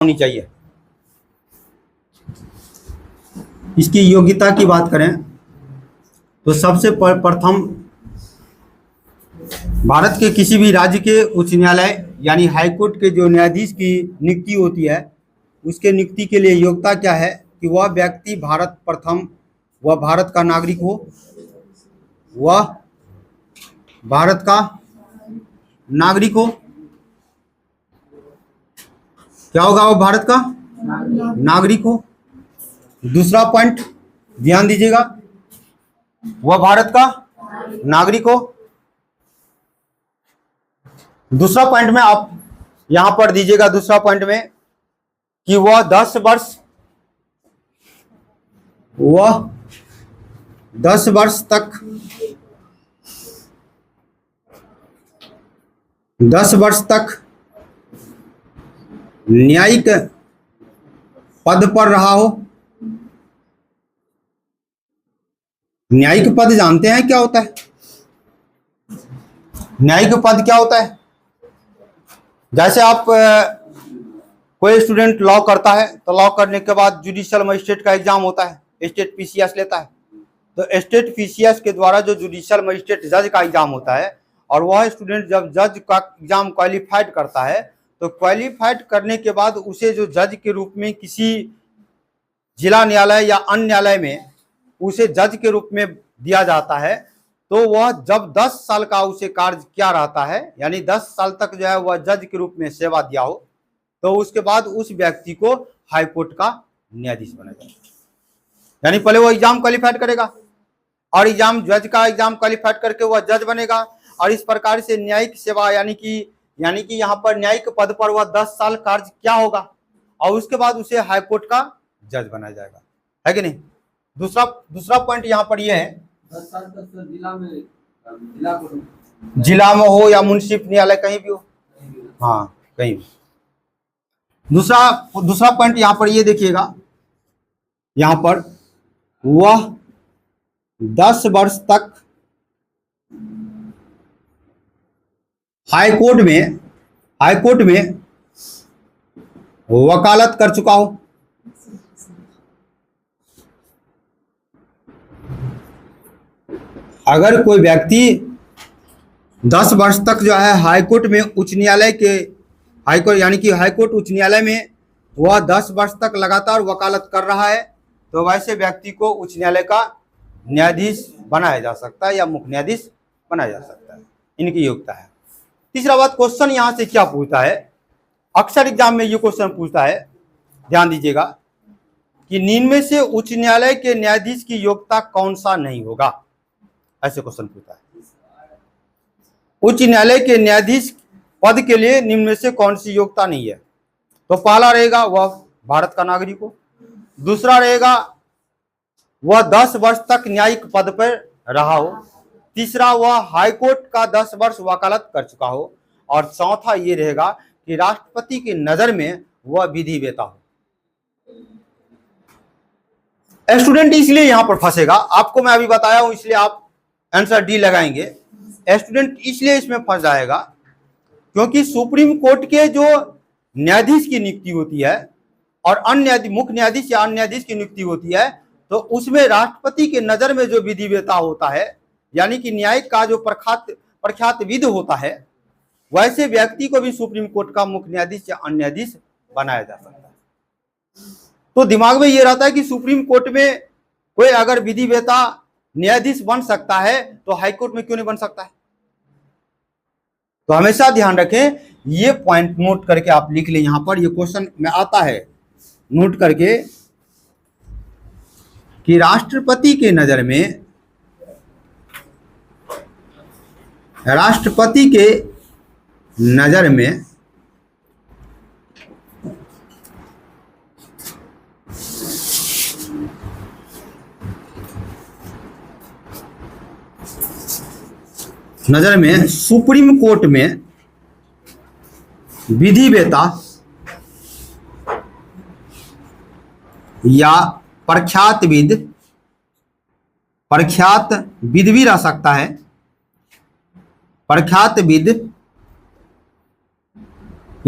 होनी चाहिए। इसकी योग्यता की बात करें तो सबसे प्रथम भारत के किसी भी राज्य के उच्च न्यायालय यानी हाईकोर्ट के जो न्यायाधीश की नियुक्ति होती है, उसके नियुक्ति के लिए योग्यता क्या है कि वह व्यक्ति वह भारत का नागरिक हो, वह भारत का नागरिक हो। क्या होगा? वो भारत का नागरिक हो। दूसरा पॉइंट ध्यान दीजिएगा, वह भारत का नागरिक हो। दूसरा पॉइंट में आप यहां पर दीजिएगा, दूसरा पॉइंट में कि वह 10 वर्ष तक 10 वर्ष तक न्यायिक पद पर रहा हो। न्यायिक पद जानते हैं क्या होता है? न्यायिक पद क्या होता है? जैसे आप कोई स्टूडेंट लॉ करता है तो लॉ करने के बाद जुडिशियल मजिस्ट्रेट का एग्जाम होता है, स्टेट पीसीएस लेता है। तो स्टेट पीसीएस के द्वारा जो जुडिशियल मजिस्ट्रेट जज का एग्जाम होता है, और वह स्टूडेंट जब जज का एग्जाम क्वालिफाइड करता है तो क्वालिफाइड करने के बाद उसे जो जज के रूप में किसी जिला न्यायालय या अन्य न्यायालय में उसे जज के रूप में दिया जाता है, तो वह जब 10 साल का उसे कार्य किया रहता है, यानी 10 साल तक जो है वह जज के रूप में सेवा दिया हो, तो उसके बाद उस व्यक्ति को हाईकोर्ट का न्यायाधीश बना जाएगा। यानी पहले वो एग्जाम क्वालिफाइड करेगा और जज का एग्जाम क्वालिफाइड करके वह जज बनेगा, और इस प्रकार से न्यायिक सेवा यानी कि यहाँ पर न्यायिक पद पर वह 10 साल कार्य क्या होगा, और उसके बाद उसे हाईकोर्ट का जज बनाया जाएगा, है कि नहीं? दूसरा पॉइंट यहाँ पर यह है, 10 साल तक जिला में हो या मुंसिफ न्यायालय कहीं भी हो, हाँ कहीं भी। दूसरा पॉइंट यहाँ पर ये देखिएगा, यहाँ पर वह 10 वर्ष तक हाईकोर्ट में वकालत कर चुका हो। अगर कोई व्यक्ति 10 वर्ष तक जो है हाईकोर्ट में उच्च न्यायालय के हाईकोर्ट उच्च न्यायालय में वह 10 वर्ष तक लगातार वकालत कर रहा है, तो वैसे व्यक्ति को उच्च न्यायालय का न्यायाधीश बनाया जा सकता है या मुख्य न्यायाधीश बनाया जा सकता है। इनकी योग्यता है। तीसरा बात, क्वेश्चन यहां से क्या पूछता है, अक्सर एग्जाम में ये क्वेश्चन पूछता है, ध्यान दीजिएगा, कि निम्न में से उच्च न्यायालय के न्यायाधीश की योग्यता कौन सा नहीं होगा, ऐसे क्वेश्चन पूछता है। उच्च न्यायालय के न्यायाधीश पद के लिए निम्न में से कौन सी योग्यता नहीं है? तो पहला रहेगा वह भारत का नागरिक हो, दूसरा रहेगा वह 10 वर्ष तक न्यायिक पद पर रहा हो, तीसरा वह हाईकोर्ट का 10 वर्ष वकालत कर चुका हो, और चौथा ये रहेगा कि राष्ट्रपति की नजर में वह विधि वेता हो। स्टूडेंट इसलिए यहां पर फंसेगा, आपको मैं अभी बताया हूं, इसलिए आप आंसर डी लगाएंगे। स्टूडेंट इसलिए इसमें फंस जाएगा क्योंकि सुप्रीम कोर्ट के जो न्यायाधीश की नियुक्ति होती है और अन्य मुख्य न्यायाधीश या अन्य न्यायाधीश की नियुक्ति होती है, तो उसमें राष्ट्रपति के नजर में जो विधि वेता होता है, यानी कि न्यायिक का जो प्रख्यात विद होता है, वैसे व्यक्ति को भी सुप्रीम कोर्ट का मुख्य न्यायाधीश या अन्य न्यायाधीश बनाया जा सकता है। तो दिमाग में ये रहता है कि सुप्रीम कोर्ट में कोई अगर विधि वेता न्यायाधीश बन सकता है तो हाईकोर्ट में क्यों नहीं बन सकता है? तो हमेशा ध्यान रखें, ये पॉइंट नोट करके आप लिख लें, यहां पर ये क्वेश्चन में आता है, नोट करके कि राष्ट्रपति के नजर में सुप्रीम कोर्ट में विधि वेता या प्रख्यात विद भी रह सकता है, प्रख्यात विद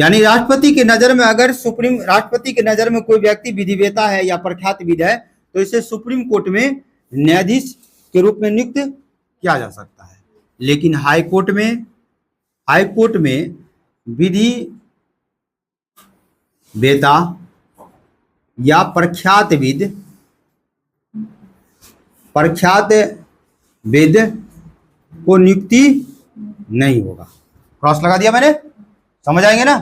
यानी राष्ट्रपति की नजर में अगर राष्ट्रपति की नजर में कोई व्यक्ति विधिवेता है या प्रख्यात विद है तो इसे सुप्रीम कोर्ट में न्यायाधीश के रूप में नियुक्त किया जा सकता है। लेकिन हाई कोर्ट में विधि वेता या प्रख्यात विद को नियुक्ति नहीं होगा। क्रॉस लगा दिया मैंने, समझ आएंगे ना।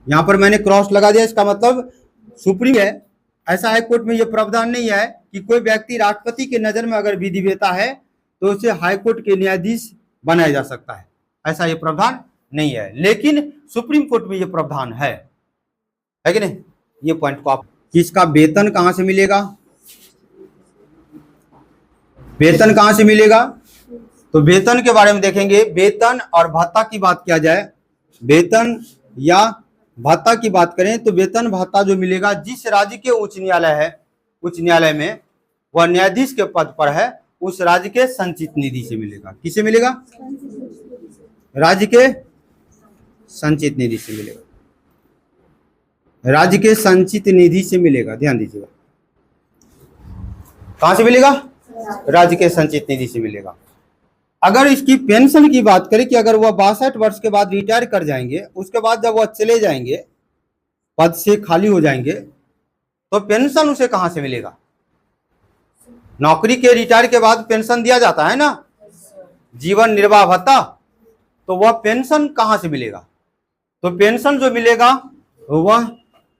यहां पर मैंने क्रॉस लगा दिया, इसका मतलब सुप्रीम है। ऐसा हाई कोर्ट में यह प्रावधान नहीं है कि कोई व्यक्ति राष्ट्रपति की नजर में अगर विधिवेता है तो उसे हाई कोर्ट के न्यायाधीश बनाया जा सकता है, ऐसा यह प्रावधान नहीं है। लेकिन सुप्रीम कोर्ट में यह प्रावधान है कि नहीं। ये पॉइंट को आप, किसका वेतन कहां से मिलेगा, वेतन कहां से मिलेगा, तो वेतन के बारे में देखेंगे। वेतन और भत्ता की बात किया जाए, वेतन या भत्ता की बात करें तो वेतन भत्ता जो मिलेगा जिस राज्य के उच्च न्यायालय है, उच्च न्यायालय में वह न्यायाधीश के पद पर है, उस राज्य के संचित निधि से मिलेगा। किसे मिलेगा, राज्य के संचित निधि से मिलेगा, राज्य के संचित निधि से मिलेगा। ध्यान दीजिएगा, कहां से मिलेगा, राज्य के संचित निधि से मिलेगा। अगर इसकी पेंशन की बात करें कि अगर वह 62 वर्ष के बाद रिटायर कर जाएंगे, उसके बाद जब वह चले जाएंगे, पद से खाली हो जाएंगे, तो पेंशन उसे कहां से मिलेगा। नौकरी के रिटायर के बाद पेंशन दिया जाता है ना, जीवन निर्वाह भत्ता, तो वह पेंशन कहां से मिलेगा, तो पेंशन जो मिलेगा वह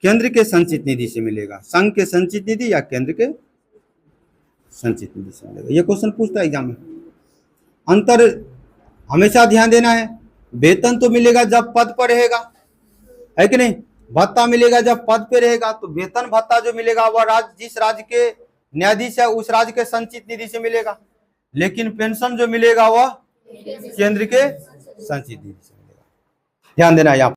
केंद्र के संचित निधि से मिलेगा, संघ के संचित निधि या केंद्र के संचित निधि से मिलेगा। यह क्वेश्चन पूछता है एग्जाम में। अंतर हमेशा ध्यान देना है, वेतन तो मिलेगा जब पद पर रहेगा, है कि नहीं, भत्ता मिलेगा जब पद पे रहेगा। तो वेतन भत्ता जो मिलेगा वह राज्य, जिस राज्य के न्यायाधीश है उस राज्य के संचित निधि से मिलेगा। लेकिन पेंशन जो मिलेगा वह केंद्र के संचित निधि से मिलेगा। ध्यान देना यहाँ।